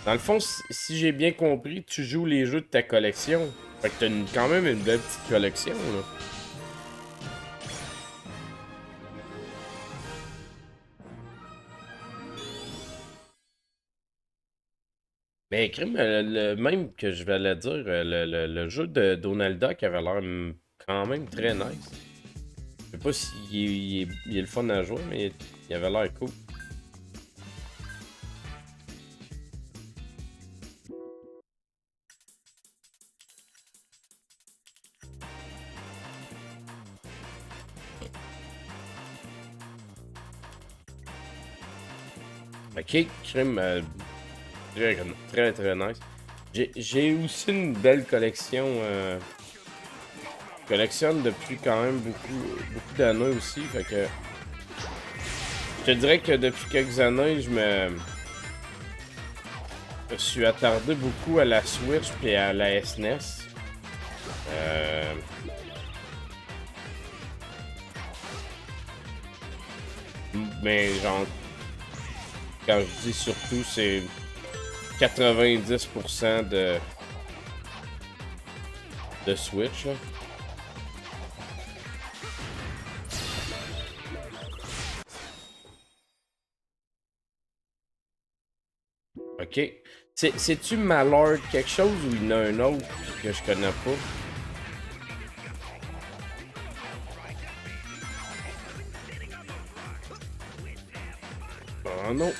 Dans le fond, si j'ai bien compris, tu joues les jeux de ta collection. Fait que t'as quand même une belle petite collection, là. Mais crime, même que je vais le dire, le jeu de Donald Duck avait l'air quand même très nice. Je sais pas s'il il est le fun à jouer, mais il avait l'air cool. Ok, crime, très très nice. J'ai aussi une belle collection. Je collectionne depuis quand même beaucoup d'années aussi. Fait que je te dirais que depuis quelques années, je suis attardé beaucoup à la Switch et à la SNES. Mais genre, quand je dis surtout, c'est 90% de Switch. Là. Ok. C'est-tu Mallard quelque chose ou il y en a un autre que je connais pas? Oh non.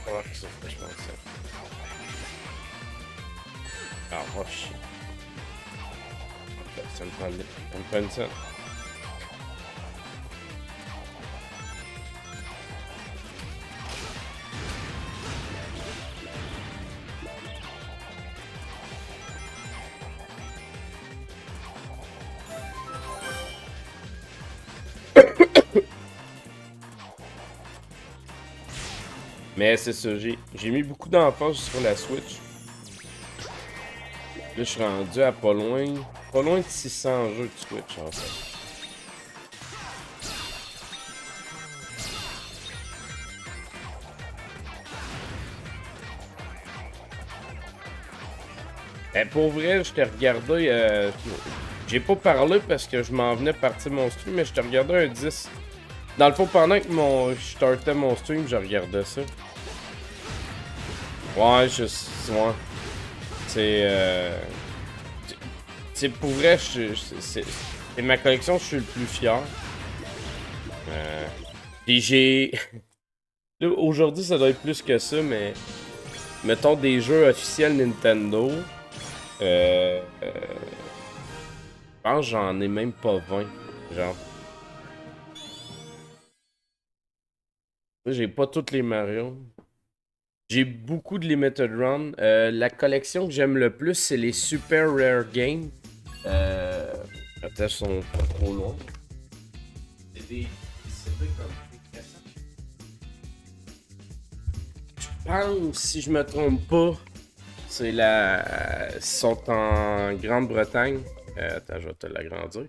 Oh, c'est ça que je pensais. Ah, oh shit. Ok, ça me prend une scène. Mais c'est ça, j'ai mis beaucoup d'emphase sur la Switch. Là, je suis rendu à pas loin de 600 jeux de Switch en fait. Ben, pour vrai, je t'ai regardé. J'ai pas parlé parce que je m'en venais partir mon stream, mais je t'ai regardé un 10. Dans le fond, pendant que je startais mon stream, je regardais ça. Ouais, ouais. C'est pour vrai, c'est ma collection, je suis le plus fier. Puis j'ai. Là, aujourd'hui, ça doit être plus que ça, mais. Mettons des jeux officiels Nintendo. Je pense que j'en ai même pas 20. Genre. Là, j'ai pas toutes les Mario. J'ai beaucoup de Limited Run. La collection que j'aime le plus, c'est les Super Rare Games. Attends, ils sont pas trop loin. C'est des CD comme des cassettes. Je pense, si je me trompe pas, ils sont en Grande-Bretagne. Attends, je vais te l'agrandir.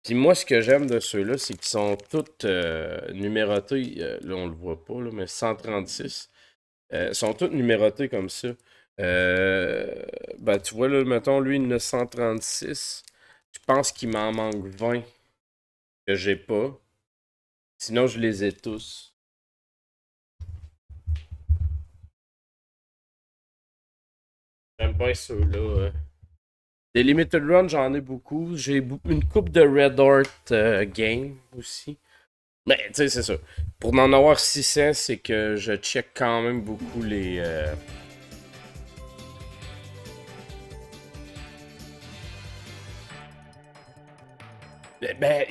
Puis moi, ce que j'aime de ceux-là, c'est qu'ils sont tous numérotés. Là, on le voit pas, là, mais 136. Sont tous numérotés comme ça. Ben, tu vois, là, mettons, lui, il en a 136. Je pense qu'il m'en manque 20 que j'ai pas. Sinon, je les ai tous. J'aime bien ceux-là. Des Limited Run, j'en ai beaucoup. J'ai une coupe de Red Heart Game aussi. Mais, tu sais, c'est ça. Pour en avoir 600, c'est que je check quand même beaucoup les... Ben,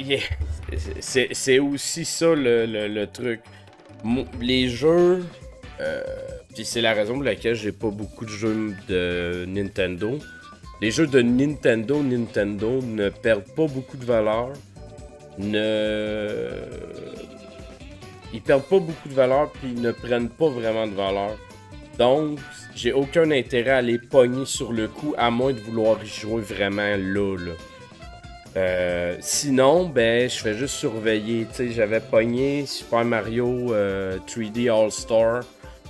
c'est aussi ça le truc. Les jeux Puis c'est la raison pour laquelle j'ai pas beaucoup de jeux de Nintendo. Les jeux de Nintendo ne perdent pas beaucoup de valeur. Ils perdent pas beaucoup de valeur, puis ils ne prennent pas vraiment de valeur. Donc, j'ai aucun intérêt à les pogner sur le coup, à moins de vouloir y jouer vraiment là. Sinon, ben, je fais juste surveiller. Tu sais, j'avais pogné Super Mario 3D All-Star.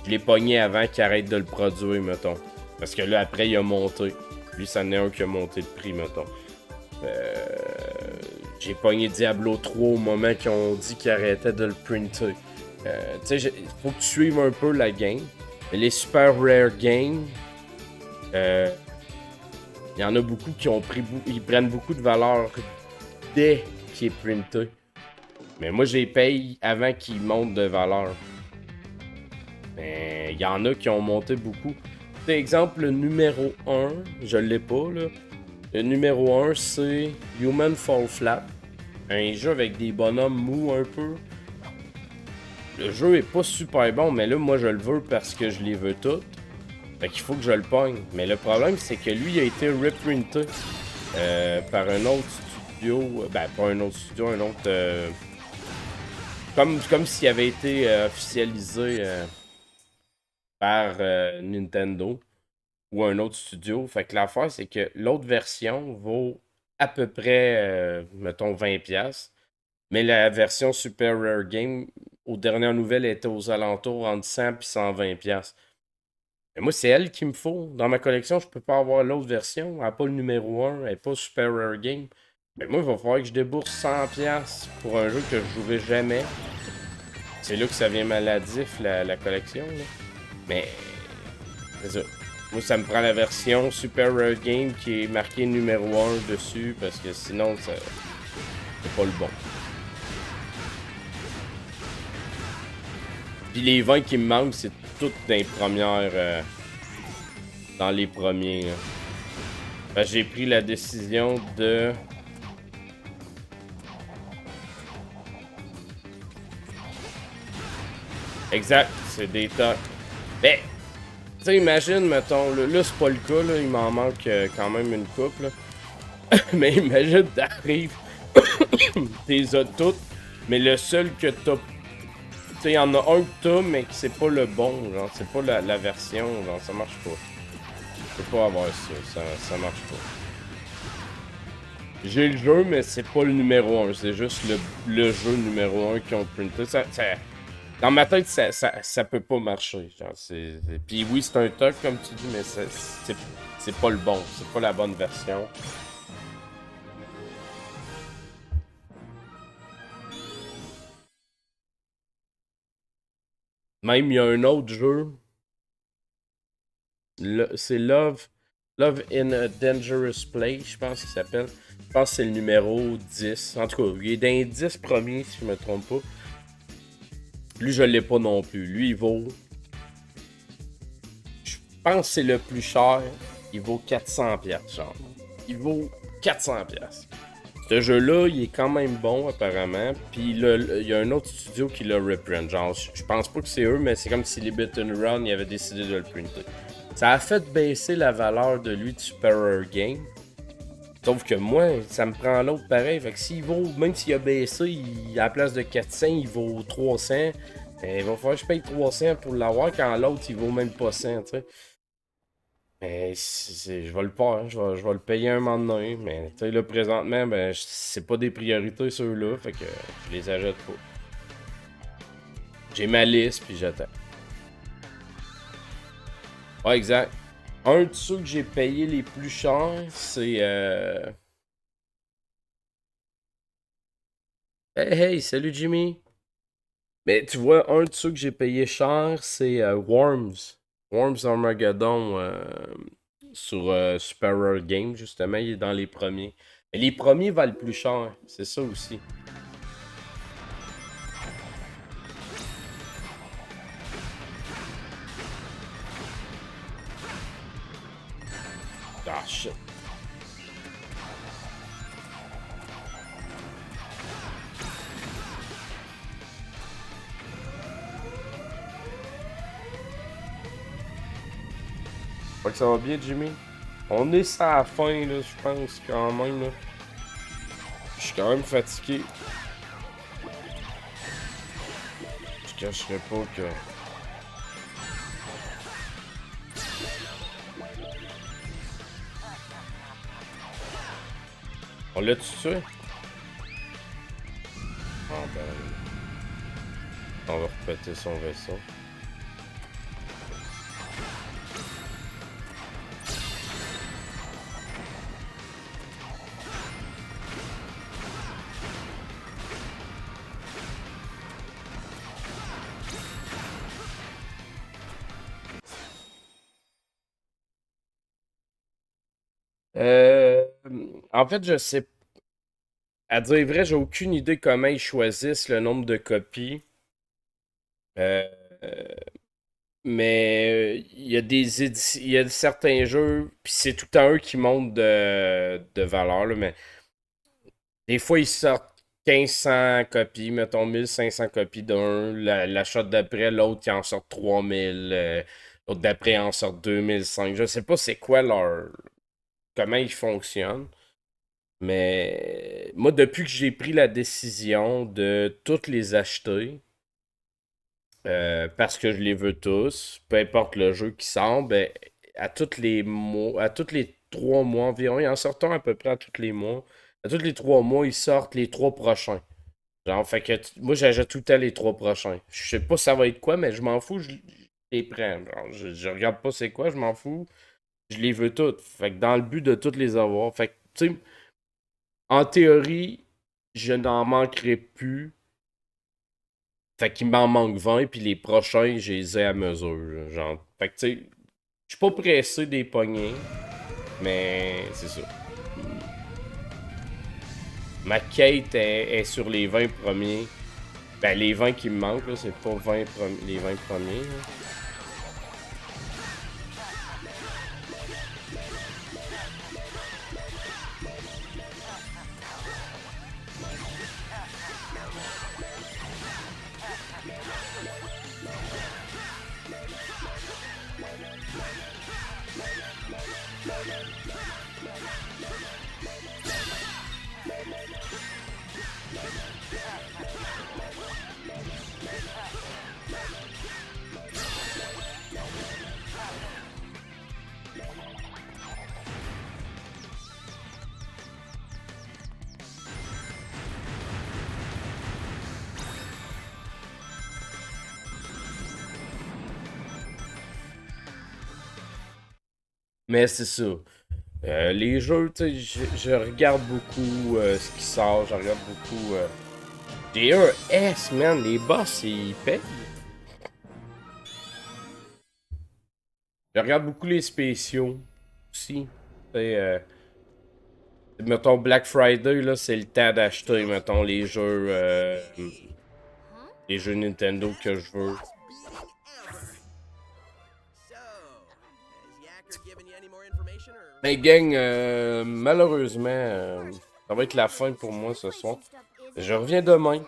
Je l'ai pogné avant qu'il arrête de le produire, mettons. Parce que là, après, il a monté. Lui, c'en est un qui a monté de prix, mettons. J'ai pogné Diablo 3 au moment qu'ils ont dit qu'ils arrêtaient de le printer. Tu sais, faut que tu suives un peu la game. Mais les super rare games, il y en a beaucoup qui ont pris ils prennent beaucoup de valeur dès qu'il est printé. Mais moi, je les paye avant qu'ils montent de valeur. Mais il y en a qui ont monté beaucoup. Par exemple, le numéro 1, je l'ai pas là. Le numéro 1, c'est Human Fall Flat. Un jeu avec des bonhommes mous un peu. Le jeu est pas super bon, mais là, moi, je le veux parce que je les veux toutes. Fait qu'il faut que je le pogne. Mais le problème, c'est que lui, il a été reprinté par un autre studio. Ben, pas un autre studio, un autre... Comme s'il avait été officialisé par Nintendo ou un autre studio. Fait que l'affaire, c'est que l'autre version vaut à peu près, mettons, 20$. Mais la version Super Rare Game, aux dernières nouvelles, était aux alentours entre 100 et 120$. Mais moi, c'est elle qu'il me faut. Dans ma collection, je peux pas avoir l'autre version. Elle n'a pas le numéro 1, elle n'est pas Super Rare Game. Mais moi, il va falloir que je débourse 100$ pour un jeu que je jouerai jamais. C'est là que ça vient maladif, la collection. Là. Mais, c'est ça. Moi, ça me prend la version Super Rare Game qui est marqué numéro 1 dessus, parce que sinon, c'est pas le bon. Puis les 20 qui me manquent, c'est toutes dans les premières... dans les premiers. Ben, j'ai pris la décision de... Exact, c'est des tocs. Ben, tu sais, imagine, mettons, là c'est pas le cas, là, il m'en manque quand même une coupe, là. Mais imagine, t'arrives, t'es as toutes, mais le seul que t'as... Tu sais, il y en a un que t'as, mais que c'est pas le bon, genre, c'est pas la version, genre, ça marche pas. Je peux pas avoir ça marche pas. J'ai le jeu, mais c'est pas le numéro 1, c'est juste le jeu numéro 1 qu'ils ont printé. Dans ma tête, ça peut pas marcher. Puis oui, c'est un toc, comme tu dis, mais c'est pas le bon. C'est pas la bonne version. Même, il y a un autre jeu. C'est Love in a Dangerous Place, je pense qu'il s'appelle. Je pense que c'est le numéro 10. En tout cas, il est dans les 10 premiers, si je me trompe pas. Lui, je l'ai pas non plus. Lui, il vaut... Je pense que c'est le plus cher. Il vaut 400$, genre. Il vaut 400$. Ce jeu-là, il est quand même bon, apparemment. Puis il y a un autre studio qui l'a reprint. Genre, je pense pas que c'est eux, mais c'est comme si les Bit and Run, ils avaient décidé de le printer. Ça a fait baisser la valeur de lui de Super Rare Game. Sauf que moi, ça me prend l'autre pareil. Fait que s'il vaut, même s'il a baissé, à la place de 400, il vaut 300. Il va falloir que je paye 300 pour l'avoir quand l'autre, il vaut même pas 100, tu sais. Mais je vais le pas, hein. Je vais le payer un moment donné. Mais tu sais, là, présentement, ben, c'est pas des priorités ceux-là. Fait que je les achète pas. J'ai ma liste, puis j'attends. Ouais, exact. Un de ceux que j'ai payé les plus chers, c'est... Hey, salut Jimmy! Mais tu vois, un de ceux que j'ai payé cher, c'est Worms. Worms Armageddon sur Super Rare Game, justement. Il est dans les premiers. Mais les premiers valent plus cher. C'est ça aussi. Ah, shit. Fait que ça va bien, Jimmy? On est à la fin, là, je pense, quand même, là. Je suis quand même fatigué. Je cacherai pas que... On l'a tué? Ah ben... On va repéter son vaisseau. En fait, je sais. À dire vrai, j'ai aucune idée comment ils choisissent le nombre de copies. Euh, mais il y a il y a certains jeux, puis c'est tout le temps eux qui montent de valeur, là, mais des fois ils sortent 1500 copies, mettons 1500 copies d'un, la shot d'après, l'autre qui en sort 3000, l'autre d'après en sort 2005. Je sais pas c'est quoi comment ils fonctionnent. Mais moi, depuis que j'ai pris la décision de toutes les acheter, parce que je les veux tous, peu importe le jeu qui sort, ben, à tous les mois, à tous les 3 mois environ, ils en sortent un à peu près à tous les mois. À tous les 3 mois, ils sortent les 3 prochains. Genre, fait que moi, j'achète tout le temps les 3 prochains. Je sais pas ça va être quoi, mais je m'en fous, je les prends. Genre, je regarde pas c'est quoi, je m'en fous. Je les veux toutes. Fait que dans le but de toutes les avoir. Fait que, tu sais, en théorie, je n'en manquerai plus. Fait qu'il m'en manque 20, puis les prochains, je les ai à mesure. Là, genre. Fait que tu sais, je suis pas pressé des poignées, mais c'est ça. Ma quête est sur les 20 premiers. Ben, les 20 qui me manquent, là, c'est pas les 20 premiers. Là. Mais c'est ça. Les jeux, tu sais, je regarde beaucoup ce qui sort, je regarde beaucoup. J'ai un S, man, les boss, ils payent. Je regarde beaucoup les spéciaux aussi. Tu sais, mettons Black Friday, là, c'est le temps d'acheter, mettons, les jeux Nintendo que je veux. Mais gang, malheureusement, ça va être la fin pour moi ce soir. Je reviens demain.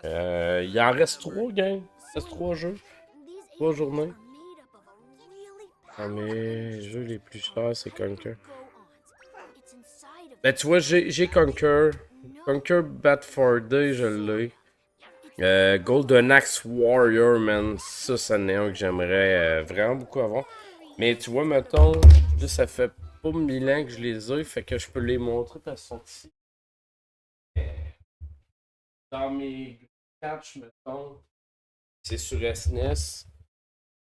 Il en reste 3, gang. Il reste 3 jeux. 3 journées. Ah, mais les jeux les plus chers, c'est Conquer. Ben, tu vois, j'ai Conquer. Conquer Bad for Day, je l'ai. Golden Axe Warrior, man. Ça en est un que j'aimerais vraiment beaucoup avoir. Mais tu vois, mettons, là, ça fait pas 1000 ans que je les ai, fait que je peux les montrer parce qu'ils sont ici. Dans mes catchs, mettons, c'est sur SNES.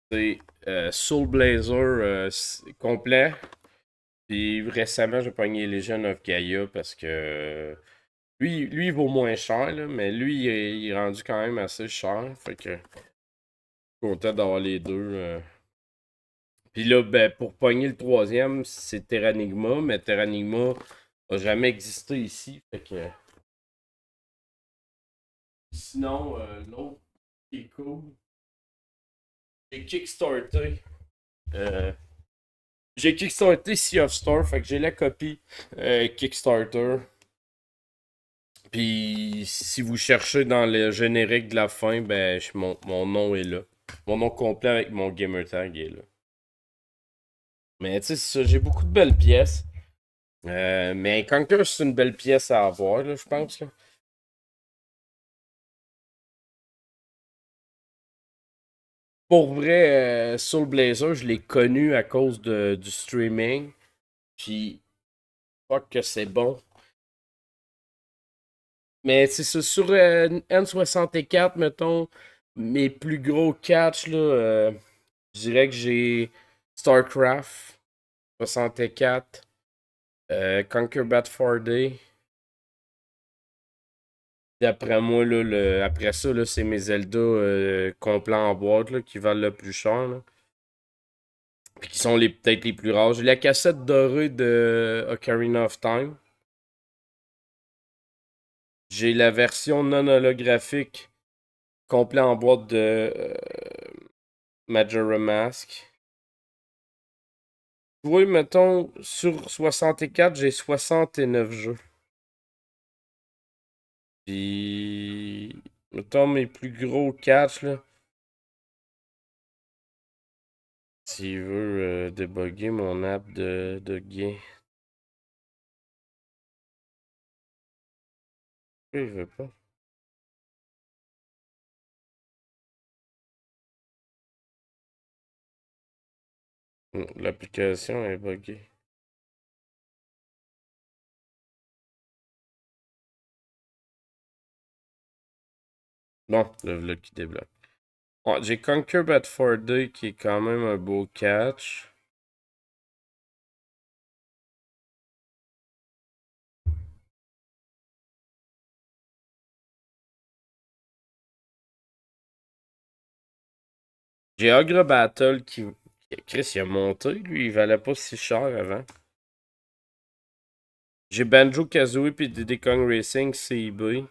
C'est Soul Blazer complet. Puis récemment, j'ai pogné Legend of Gaia parce que lui il vaut moins cher, là, mais lui, il est rendu quand même assez cher. Fait que je suis content d'avoir les deux. Puis là, ben, pour pogner le troisième, c'est Terranigma, mais Terranigma n'a jamais existé ici. Fait que. Sinon, l'autre qui est cool, j'ai kickstarté. Euh, j'ai kickstarté Sea of Stars, fait que j'ai la copie Kickstarter. Puis si vous cherchez dans le générique de la fin, ben mon nom est là. Mon nom complet avec mon gamertag est là. Mais tu sais, c'est ça, j'ai beaucoup de belles pièces. Mais Conquer, c'est une belle pièce à avoir, là, je pense. Là. Pour vrai, Soul Blazer, je l'ai connu à cause du streaming. Puis, fuck que c'est bon. Mais c'est ça, sur N64, mettons, mes plus gros catch, là, je dirais que j'ai StarCraft 64, Conquer Bad 4D. D'après moi, là, après ça, là, c'est mes Zelda complets en boîte là, qui valent le plus cher. Là. Puis qui sont peut-être les plus rares. J'ai la cassette dorée de Ocarina of Time. J'ai la version non holographique complet en boîte de Majora Mask. Oui, mettons, sur 64, j'ai 69 jeux. Puis, mettons mes plus gros catch, là. S'il veut débugger mon app de gain. Pourquoi il veut pas? L'application est buggée. Bon, le vlog qui débloque. Ouais, j'ai Conquer Bad 4D qui est quand même un beau catch. J'ai Ogre Battle qui. Chris, il a monté, lui, il valait pas si cher avant. J'ai Banjo Kazooie puis Diddy Kong Racing CIB.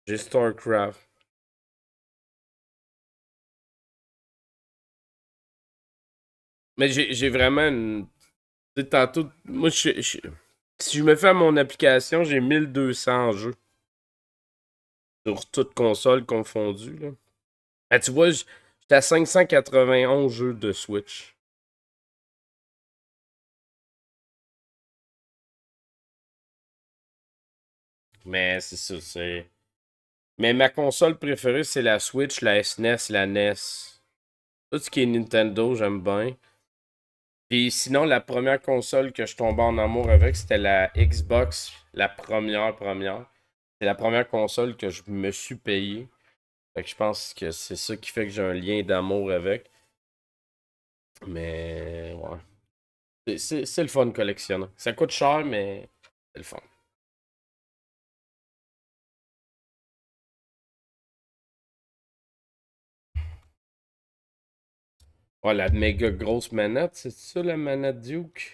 J'ai StarCraft. Mais j'ai vraiment une. Tu sais, tantôt, moi, si je me fais à mon application, j'ai 1200 jeux. Sur toutes consoles confondues, là. Ah, tu vois, j'étais à 591 jeux de Switch. Mais c'est ça, c'est. Mais ma console préférée, c'est la Switch, la SNES, la NES. Tout ce qui est Nintendo, j'aime bien. Puis sinon, la première console que je tombais en amour avec, c'était la Xbox, la première. C'est la première console que je me suis payée. Fait que je pense que c'est ça qui fait que j'ai un lien d'amour avec. Mais ouais. C'est le fun collectionnant. Ça coûte cher, mais c'est le fun. Ouais, la méga grosse manette, c'est ça la manette Duke?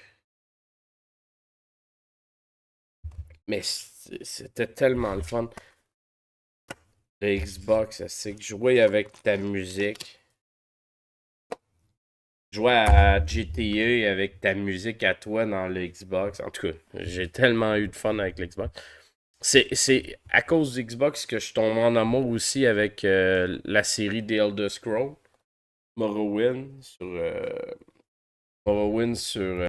Mais c'était tellement le fun. Le Xbox, c'est que jouer avec ta musique. Jouer à GTA avec ta musique à toi dans le Xbox. En tout cas, j'ai tellement eu de fun avec l'Xbox. C'est à cause du Xbox que je tombe en amour aussi avec la série The Elder Scrolls. Morrowind sur